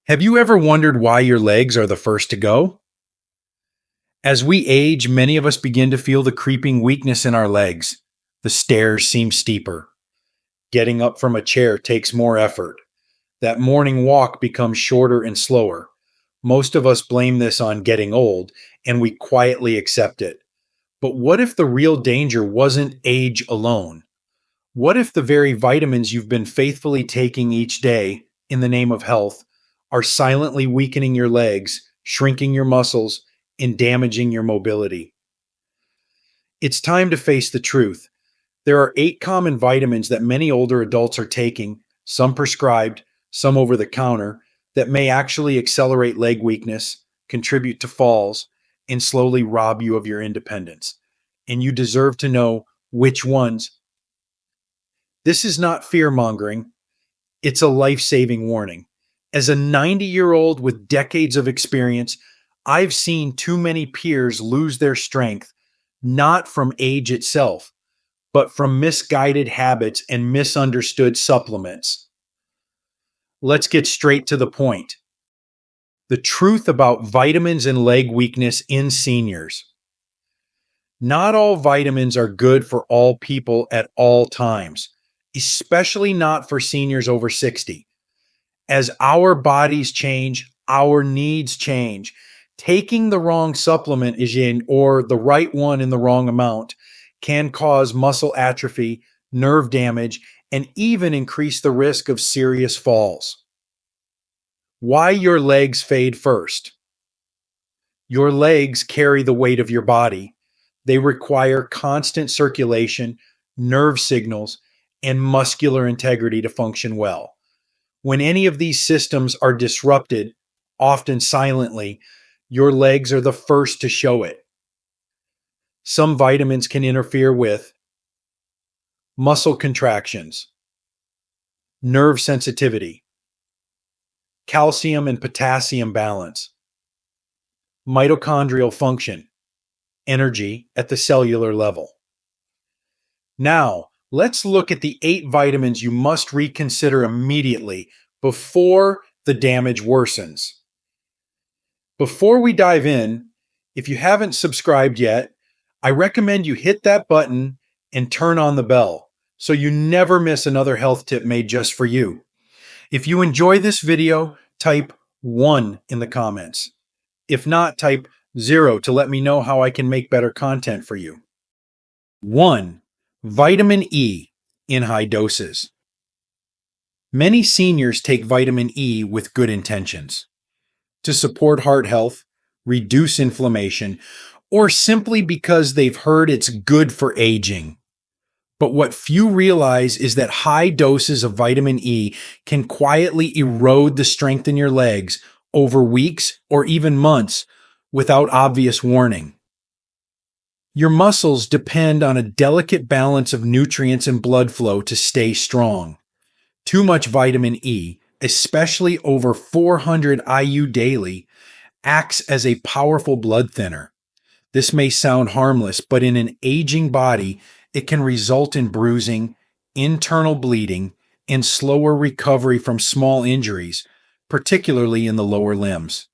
Have you ever wondered why your legs are the first to go? As we age, many of us begin to feel the creeping weakness in our legs. The stairs seem steeper. Getting up from a chair takes more effort. That morning walk becomes shorter and slower. Most of us blame this on getting old, and we quietly accept it. But what if the real danger wasn't age alone? What if the very vitamins you've been faithfully taking each day in the name of health are silently weakening your legs, shrinking your muscles, and damaging your mobility? It's time to face the truth. There are 8 common vitamins that many older adults are taking, some prescribed, some over the counter, that may actually accelerate leg weakness, contribute to falls, and slowly rob you of your independence. And you deserve to know which ones. This is not fear-mongering. It's a life-saving warning. As a 90-year-old with decades of experience, I've seen too many peers lose their strength, not from age itself, but from misguided habits and misunderstood supplements. Let's get straight to the point. The truth about vitamins and leg weakness in seniors. Not all vitamins are good for all people at all times, especially not for seniors over 60. As our bodies change, our needs change. Taking the wrong supplement or the right one in the wrong amount can cause muscle atrophy, nerve damage, and even increase the risk of serious falls. Why your legs fade first. Your legs carry the weight of your body. They require constant circulation, nerve signals, and muscular integrity to function well. When any of these systems are disrupted, often silently, your legs are the first to show it. Some vitamins can interfere with muscle contractions, nerve sensitivity, calcium and potassium balance, mitochondrial function, energy at the cellular level. Now, let's look at the 8 vitamins you must reconsider immediately before the damage worsens. Before we dive in, if you haven't subscribed yet, I recommend you hit that button and turn on the bell so you never miss another health tip made just for you. If you enjoy this video, type 1 in the comments. If not, type 0 to let me know how I can make better content for you. 1. Vitamin E in high doses. Many seniors take vitamin E with good intentions. To support heart health, reduce inflammation, or simply because they've heard it's good for aging. But what few realize is that high doses of vitamin E can quietly erode the strength in your legs over weeks or even months without obvious warning. Your muscles depend on a delicate balance of nutrients and blood flow to stay strong. Too much vitamin E, especially over 400 IU daily, acts as a powerful blood thinner. This may sound harmless, but in an aging body, it can result in bruising, internal bleeding, and slower recovery from small injuries, particularly in the lower limbs.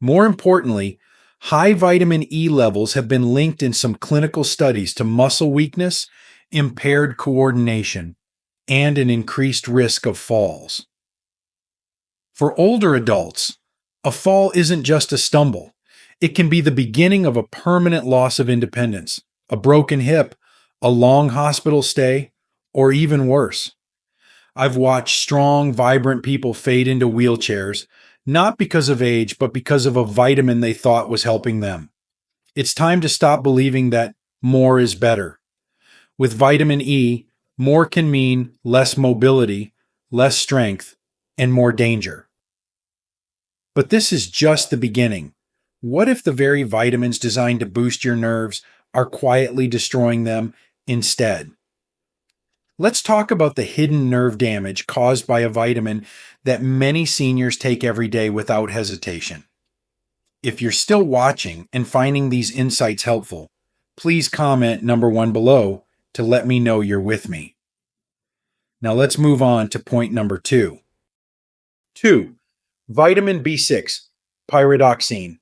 More importantly, high vitamin E levels have been linked in some clinical studies to muscle weakness, impaired coordination, and an increased risk of falls. For older adults, a fall isn't just a stumble. It can be the beginning of a permanent loss of independence, a broken hip, a long hospital stay, or even worse. I've watched strong, vibrant people fade into wheelchairs, not because of age, but because of a vitamin they thought was helping them. It's time to stop believing that more is better. With vitamin E, more can mean less mobility, less strength, and more danger. But this is just the beginning. What if the very vitamins designed to boost your nerves are quietly destroying them instead? Let's talk about the hidden nerve damage caused by a vitamin that many seniors take every day without hesitation. If you're still watching and finding these insights helpful, please comment number 1 below to let me know you're with me. Now let's move on to point number 2. 2. Vitamin B6, pyridoxine.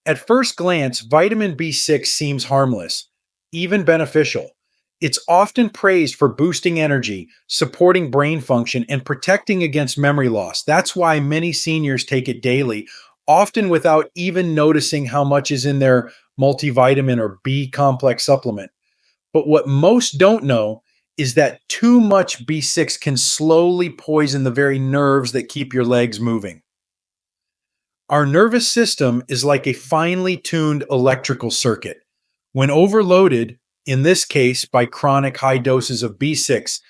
At first glance, vitamin B6 seems harmless, even beneficial. It's often praised for boosting energy, supporting brain function, and protecting against memory loss. That's why many seniors take it daily, often without even noticing how much is in their multivitamin or B complex supplement. But what most don't know is that too much B6 can slowly poison the very nerves that keep your legs moving. Our nervous system is like a finely tuned electrical circuit. When overloaded, in this case by chronic high doses of B6,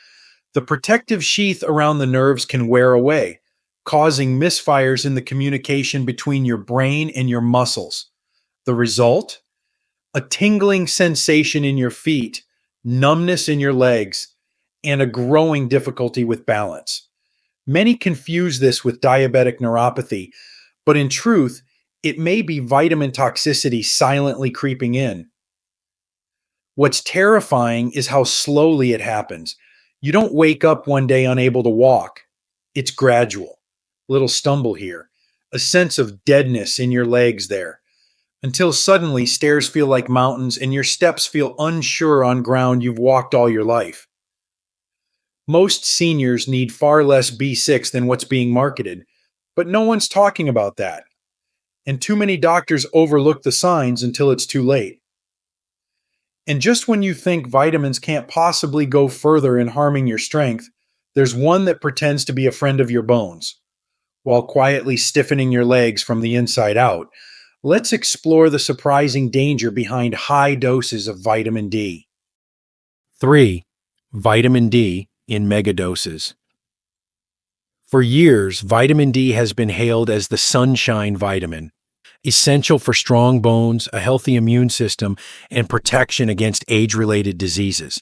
the protective sheath around the nerves can wear away, causing misfires in the communication between your brain and your muscles. The result? A tingling sensation in your feet, numbness in your legs, and a growing difficulty with balance. Many confuse this with diabetic neuropathy, but in truth, it may be vitamin toxicity silently creeping in. What's terrifying is how slowly it happens. You don't wake up one day unable to walk. It's gradual. Little stumble here, a sense of deadness in your legs there, until suddenly stairs feel like mountains and your steps feel unsure on ground you've walked all your life. Most seniors need far less B6 than what's being marketed, but no one's talking about that. And too many doctors overlook the signs until it's too late. And just when you think vitamins can't possibly go further in harming your strength, there's one that pretends to be a friend of your bones, while quietly stiffening your legs from the inside out. Let's explore the surprising danger behind high doses of vitamin D. 3. Vitamin D in megadoses. For years, vitamin D has been hailed as the sunshine vitamin, essential for strong bones, a healthy immune system, and protection against age-related diseases.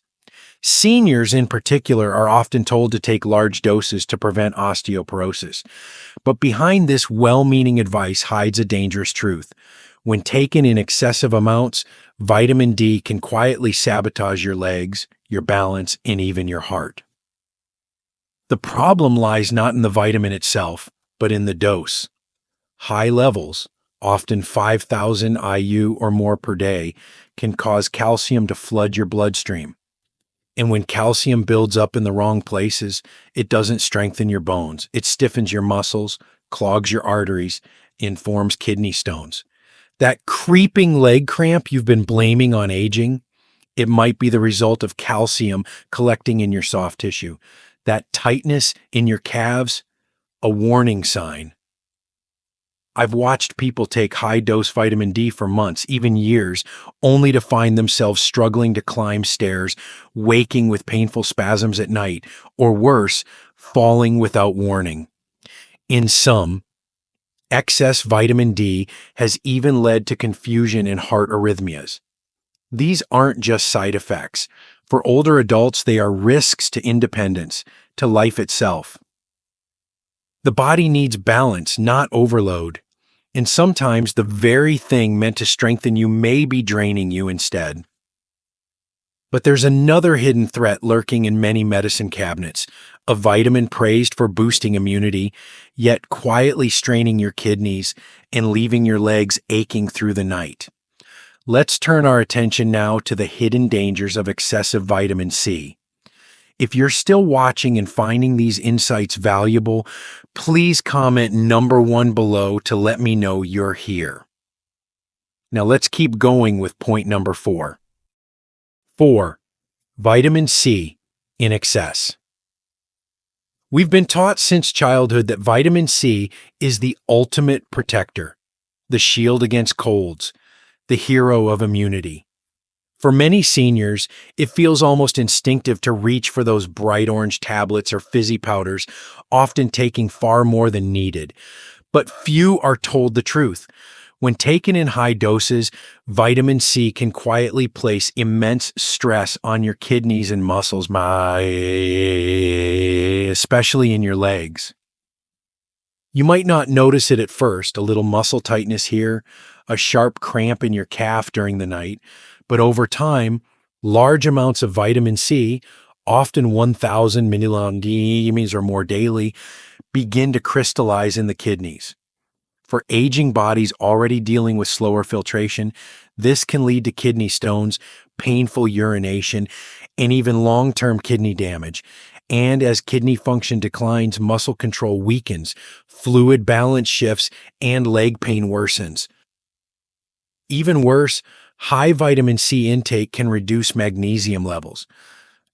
Seniors in particular are often told to take large doses to prevent osteoporosis. But behind this well-meaning advice hides a dangerous truth. When taken in excessive amounts, vitamin D can quietly sabotage your legs, your balance, and even your heart. The problem lies not in the vitamin itself, but in the dose. High levels, often 5,000 IU or more per day, can cause calcium to flood your bloodstream. And when calcium builds up in the wrong places, it doesn't strengthen your bones. It stiffens your muscles, clogs your arteries, and forms kidney stones. That creeping leg cramp you've been blaming on aging, it might be the result of calcium collecting in your soft tissue. That tightness in your calves, a warning sign. I've watched people take high-dose vitamin D for months, even years, only to find themselves struggling to climb stairs, waking with painful spasms at night, or worse, falling without warning. In some, excess vitamin D has even led to confusion and heart arrhythmias. These aren't just side effects. For older adults, they are risks to independence, to life itself. The body needs balance, not overload. And sometimes the very thing meant to strengthen you may be draining you instead. But there's another hidden threat lurking in many medicine cabinets, a vitamin praised for boosting immunity, yet quietly straining your kidneys and leaving your legs aching through the night. Let's turn our attention now to the hidden dangers of excessive vitamin C. If you're still watching and finding these insights valuable, please comment number 1 below to let me know you're here. Now let's keep going with point number 4. 4. Vitamin C in excess. We've been taught since childhood that vitamin C is the ultimate protector, the shield against colds, the hero of immunity. For many seniors, it feels almost instinctive to reach for those bright orange tablets or fizzy powders, often taking far more than needed. But few are told the truth. When taken in high doses, vitamin C can quietly place immense stress on your kidneys and muscles, especially in your legs. You might not notice it at first, a little muscle tightness here, a sharp cramp in your calf during the night, but over time, large amounts of vitamin C, often 1,000 milligrams or more daily, begin to crystallize in the kidneys. For aging bodies already dealing with slower filtration, this can lead to kidney stones, painful urination, and even long-term kidney damage. And as kidney function declines, muscle control weakens, fluid balance shifts, and leg pain worsens. Even worse, high vitamin C intake can reduce magnesium levels,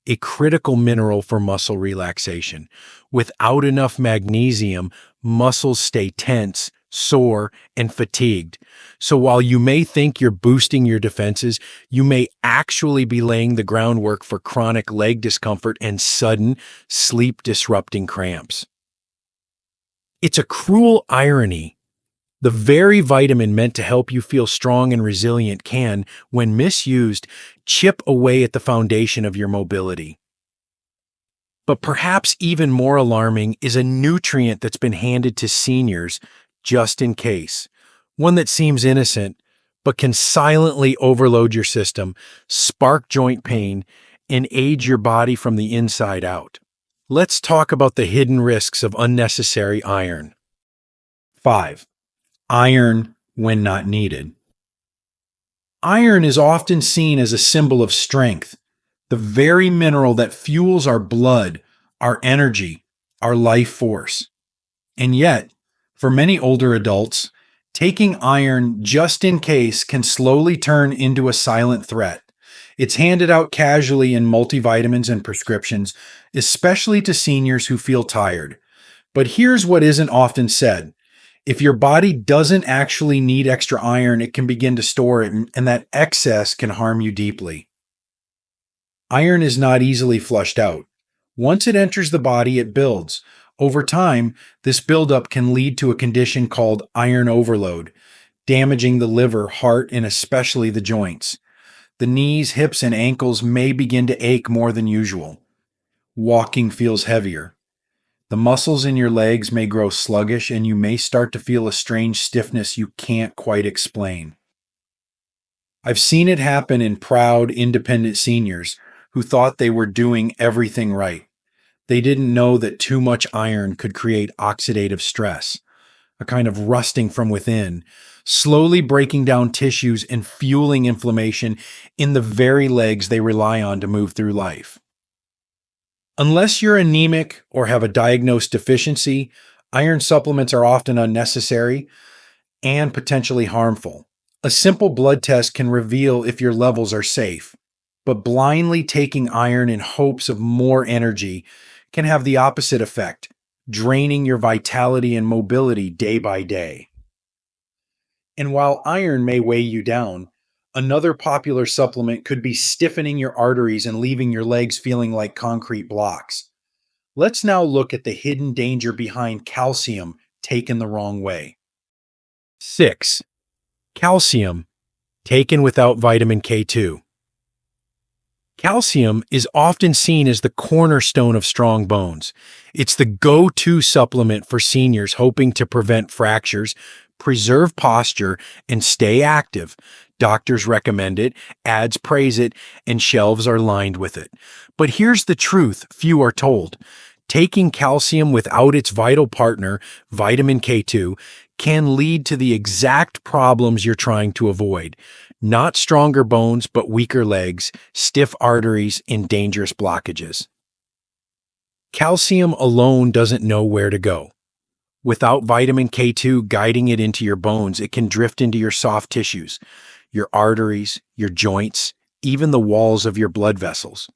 a critical mineral for muscle relaxation. Without enough magnesium, muscles stay tense, sore, and fatigued. So while you may think you're boosting your defenses, you may actually be laying the groundwork for chronic leg discomfort and sudden, sleep-disrupting cramps. It's a cruel irony. The very vitamin meant to help you feel strong and resilient can, when misused, chip away at the foundation of your mobility. But perhaps even more alarming is a nutrient that's been handed to seniors just in case. One that seems innocent, but can silently overload your system, spark joint pain, and age your body from the inside out. Let's talk about the hidden risks of unnecessary iron. 5. Iron when not needed. Iron is often seen as a symbol of strength, the very mineral that fuels our blood, our energy, our life force. And yet, for many older adults, taking iron just in case can slowly turn into a silent threat. It's handed out casually in multivitamins and prescriptions, especially to seniors who feel tired. But here's what isn't often said. If your body doesn't actually need extra iron, it can begin to store it, and that excess can harm you deeply. Iron is not easily flushed out. Once it enters the body, it builds. Over time, this buildup can lead to a condition called iron overload, damaging the liver, heart, and especially the joints. The knees, hips, and ankles may begin to ache more than usual. Walking feels heavier. The muscles in your legs may grow sluggish, and you may start to feel a strange stiffness you can't quite explain. I've seen it happen in proud, independent seniors who thought they were doing everything right. They didn't know that too much iron could create oxidative stress, a kind of rusting from within, slowly breaking down tissues and fueling inflammation in the very legs they rely on to move through life. Unless you're anemic or have a diagnosed deficiency, iron supplements are often unnecessary and potentially harmful. A simple blood test can reveal if your levels are safe, but blindly taking iron in hopes of more energy can have the opposite effect, draining your vitality and mobility day by day. And while iron may weigh you down, another popular supplement could be stiffening your arteries and leaving your legs feeling like concrete blocks. Let's now look at the hidden danger behind calcium taken the wrong way. 6. Calcium taken without vitamin K2. Calcium is often seen as the cornerstone of strong bones. It's the go-to supplement for seniors hoping to prevent fractures, preserve posture, and stay active. Doctors recommend it, ads praise it, and shelves are lined with it. But here's the truth few are told. Taking calcium without its vital partner, vitamin K2, can lead to the exact problems you're trying to avoid. Not stronger bones, but weaker legs, stiff arteries, and dangerous blockages. Calcium alone doesn't know where to go. Without vitamin K2 guiding it into your bones, it can drift into your soft tissues, your arteries, your joints, even the walls of your blood vessels.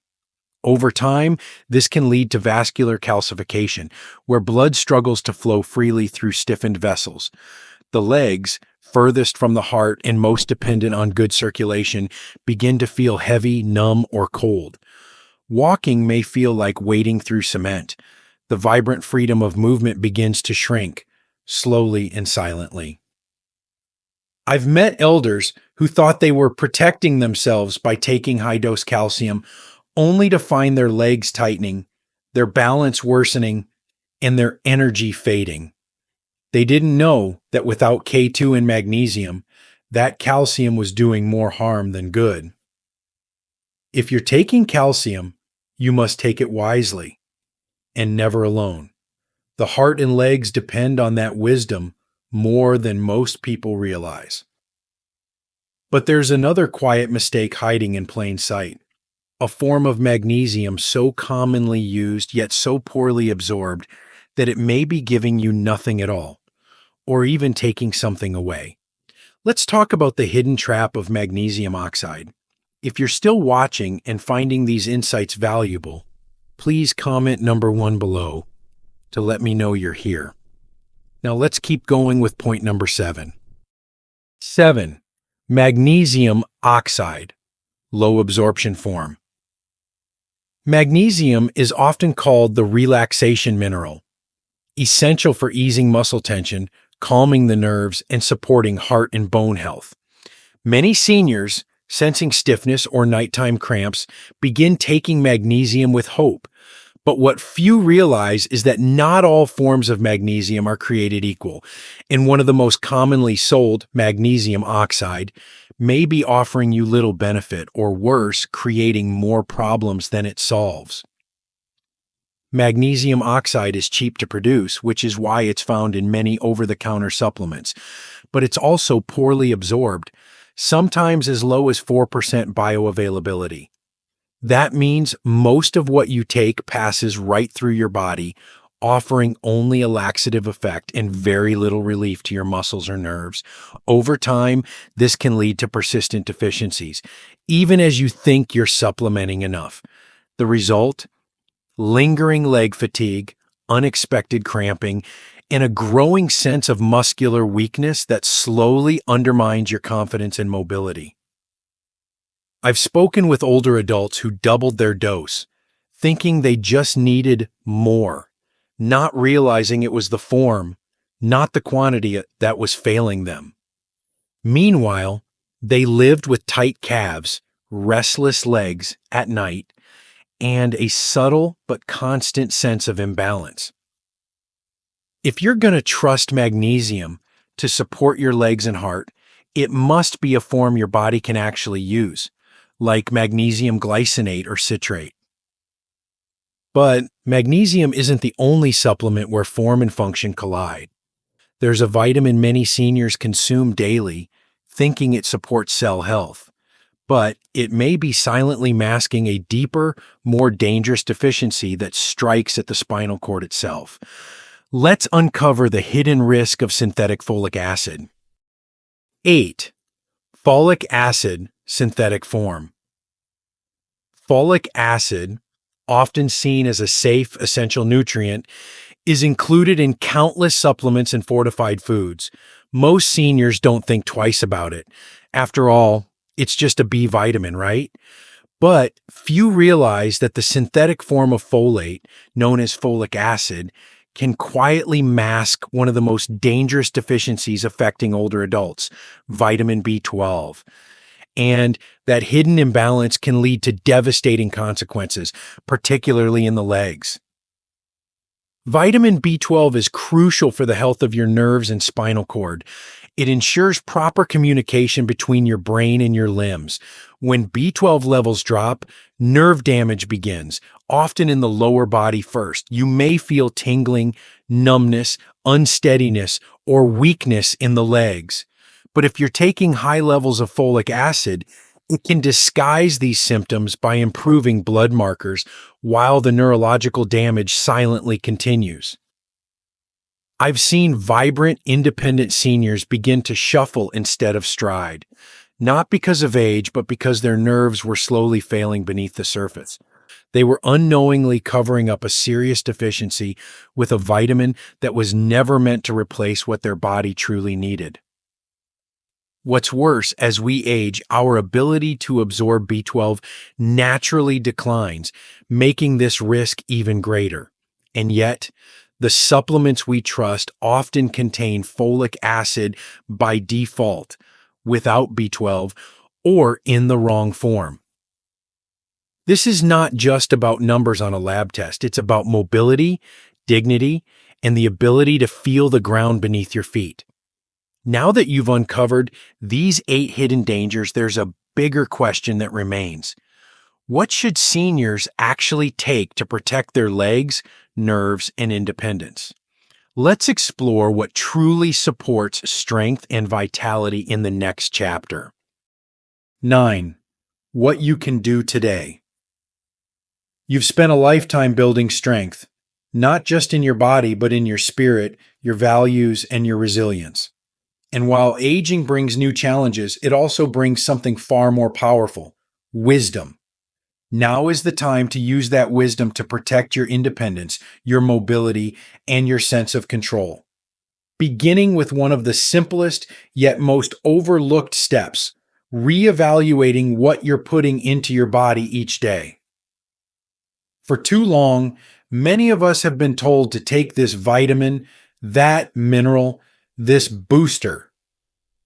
Over time, this can lead to vascular calcification, where blood struggles to flow freely through stiffened vessels. The legs, furthest from the heart and most dependent on good circulation, begin to feel heavy, numb, or cold. Walking may feel like wading through cement. The vibrant freedom of movement begins to shrink, slowly and silently. I've met elders who thought they were protecting themselves by taking high-dose calcium, only to find their legs tightening, their balance worsening, and their energy fading. They didn't know that without K2 and magnesium, that calcium was doing more harm than good. If you're taking calcium, you must take it wisely and never alone. The heart and legs depend on that wisdom more than most people realize. But there's another quiet mistake hiding in plain sight. A form of magnesium so commonly used yet so poorly absorbed that it may be giving you nothing at all, or even taking something away. Let's talk about the hidden trap of magnesium oxide. If you're still watching and finding these insights valuable, please comment number 1 below to let me know you're here. Now let's keep going with point number 7. 7. Magnesium oxide, low absorption form. Magnesium is often called the relaxation mineral, essential for easing muscle tension, calming the nerves, and supporting heart and bone health. Many seniors, sensing stiffness or nighttime cramps, begin taking magnesium with hope. But what few realize is that not all forms of magnesium are created equal, and one of the most commonly sold, magnesium oxide, may be offering you little benefit, or worse, creating more problems than it solves. Magnesium oxide is cheap to produce, which is why it's found in many over-the-counter supplements, but it's also poorly absorbed, sometimes as low as 4% bioavailability. That means most of what you take passes right through your body, offering only a laxative effect and very little relief to your muscles or nerves. Over time, this can lead to persistent deficiencies, even as you think you're supplementing enough. The result? Lingering leg fatigue, unexpected cramping, and a growing sense of muscular weakness that slowly undermines your confidence and mobility. I've spoken with older adults who doubled their dose, thinking they just needed more, not realizing it was the form, not the quantity, that was failing them. Meanwhile, they lived with tight calves, restless legs at night, and a subtle but constant sense of imbalance. If you're going to trust magnesium to support your legs and heart, it must be a form your body can actually use, like magnesium glycinate or citrate. But magnesium isn't the only supplement where form and function collide. There's a vitamin many seniors consume daily, thinking it supports cell health, but it may be silently masking a deeper, more dangerous deficiency that strikes at the spinal cord itself. Let's uncover the hidden risk of synthetic folic acid. 8. Folic acid synthetic form. Folic acid, often seen as a safe, essential nutrient, is included in countless supplements and fortified foods. Most seniors don't think twice about it. After all, it's just a B vitamin, right? But few realize that the synthetic form of folate, known as folic acid, can quietly mask one of the most dangerous deficiencies affecting older adults, vitamin B12. And that hidden imbalance can lead to devastating consequences, particularly in the legs. Vitamin B12 is crucial for the health of your nerves and spinal cord. It ensures proper communication between your brain and your limbs. When B12 levels drop, nerve damage begins, often in the lower body first. You may feel tingling, numbness, unsteadiness, or weakness in the legs. But if you're taking high levels of folic acid, it can disguise these symptoms by improving blood markers while the neurological damage silently continues. I've seen vibrant, independent seniors begin to shuffle instead of stride, not because of age, but because their nerves were slowly failing beneath the surface. They were unknowingly covering up a serious deficiency with a vitamin that was never meant to replace what their body truly needed. What's worse, as we age, our ability to absorb B12 naturally declines, making this risk even greater. And yet, the supplements we trust often contain folic acid by default, without B12, or in the wrong form. This is not just about numbers on a lab test. It's about mobility, dignity, and the ability to feel the ground beneath your feet. Now that you've uncovered these 8 hidden dangers, there's a bigger question that remains. What should seniors actually take to protect their legs, nerves, and independence? Let's explore what truly supports strength and vitality in the next chapter. 9. What you can do today. You've spent a lifetime building strength, not just in your body, but in your spirit, your values, and your resilience. And while aging brings new challenges, it also brings something far more powerful: wisdom. Now is the time to use that wisdom to protect your independence, your mobility, and your sense of control. Beginning with one of the simplest yet most overlooked steps, reevaluating what you're putting into your body each day. For too long, many of us have been told to take this vitamin, that mineral, this booster,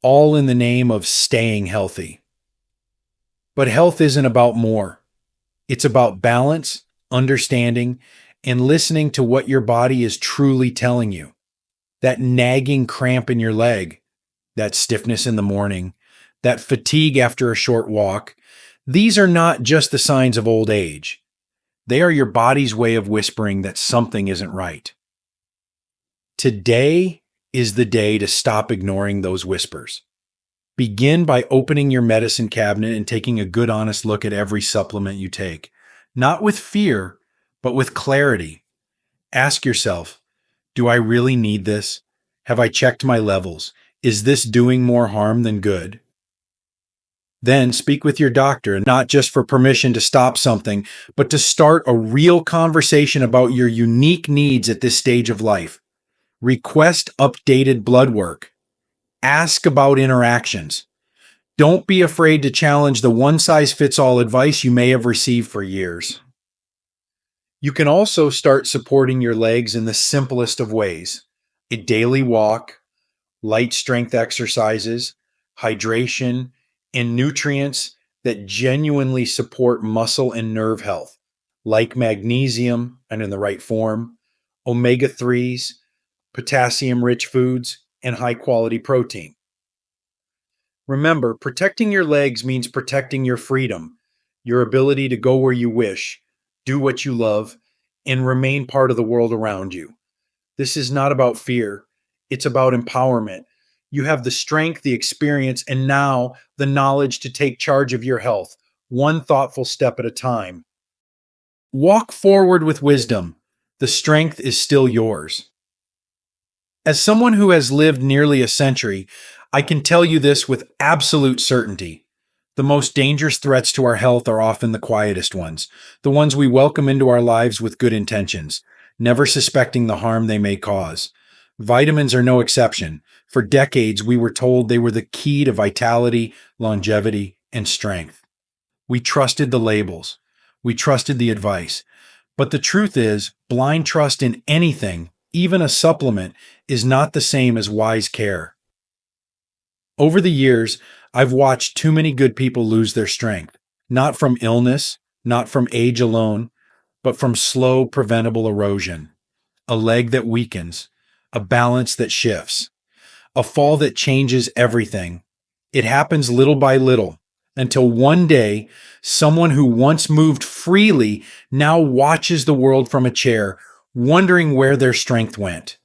all in the name of staying healthy. But health isn't about more. It's about balance, understanding, and listening to what your body is truly telling you. That nagging cramp in your leg, that stiffness in the morning, that fatigue after a short walk, these are not just the signs of old age. They are your body's way of whispering that something isn't right. Today is the day to stop ignoring those whispers. Begin by opening your medicine cabinet and taking a good, honest look at every supplement you take. Not with fear, but with clarity. Ask yourself, do I really need this? Have I checked my levels? Is this doing more harm than good? Then speak with your doctor, not just for permission to stop something, but to start a real conversation about your unique needs at this stage of life. Request updated blood work. Ask about interactions. Don't be afraid to challenge the one-size-fits-all advice you may have received for years. You can also start supporting your legs in the simplest of ways: a daily walk, light strength exercises, hydration, and nutrients that genuinely support muscle and nerve health, like magnesium and in the right form, omega-3s, potassium-rich foods, and high-quality protein. Remember, protecting your legs means protecting your freedom, your ability to go where you wish, do what you love, and remain part of the world around you. This is not about fear. It's about empowerment. You have the strength, the experience, and now the knowledge to take charge of your health, one thoughtful step at a time. Walk forward with wisdom. The strength is still yours. As someone who has lived nearly a century, I can tell you this with absolute certainty. The most dangerous threats to our health are often the quietest ones, the ones we welcome into our lives with good intentions, never suspecting the harm they may cause. Vitamins are no exception. For decades, we were told they were the key to vitality, longevity, and strength. We trusted the labels. We trusted the advice. But the truth is, blind trust in anything, even a supplement, is not the same as wise care. Over the years, I've watched too many good people lose their strength, not from illness, not from age alone, but from slow, preventable erosion. A leg that weakens, a balance that shifts, a fall that changes everything. It happens little by little until one day, someone who once moved freely now watches the world from a chair, wondering where their strength went.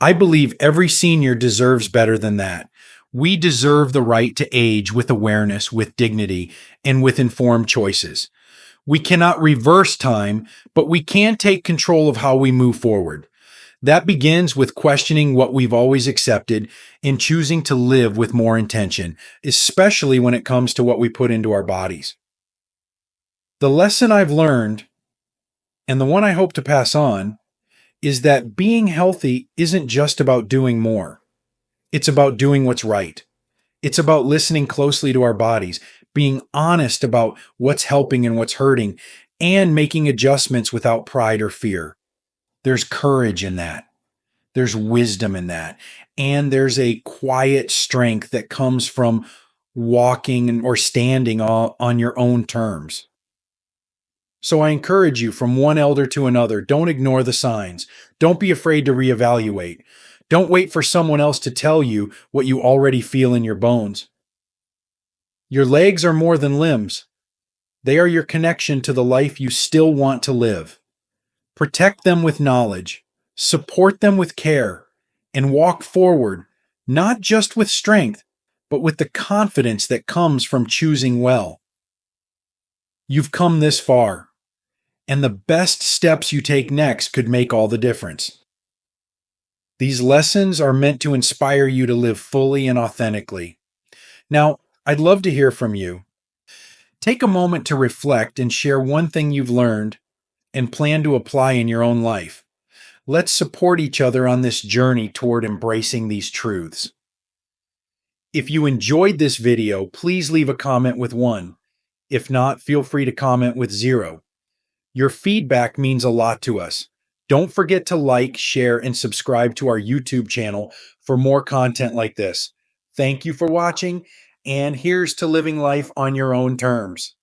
I believe every senior deserves better than that. We deserve the right to age with awareness, with dignity, and with informed choices. We cannot reverse time, but we can take control of how we move forward. That begins with questioning what we've always accepted and choosing to live with more intention, especially when it comes to what we put into our bodies. The lesson I've learned, and the one I hope to pass on, is that being healthy isn't just about doing more. It's about doing what's right. It's about listening closely to our bodies, being honest about what's helping and what's hurting, and making adjustments without pride or fear. There's courage in that. There's wisdom in that. And there's a quiet strength that comes from walking or standing on your own terms. So I encourage you, from one elder to another, don't ignore the signs. Don't be afraid to reevaluate. Don't wait for someone else to tell you what you already feel in your bones. Your legs are more than limbs. They are your connection to the life you still want to live. Protect them with knowledge. Support them with care and walk forward, not just with strength, but with the confidence that comes from choosing well. You've come this far, and the best steps you take next could make all the difference. These lessons are meant to inspire you to live fully and authentically. Now, I'd love to hear from you. Take a moment to reflect and share one thing you've learned and plan to apply in your own life. Let's support each other on this journey toward embracing these truths. If you enjoyed this video, please leave a comment with 1. If not, feel free to comment with 0. Your feedback means a lot to us. Don't forget to like, share, and subscribe to our YouTube channel for more content like this. Thank you for watching, and here's to living life on your own terms.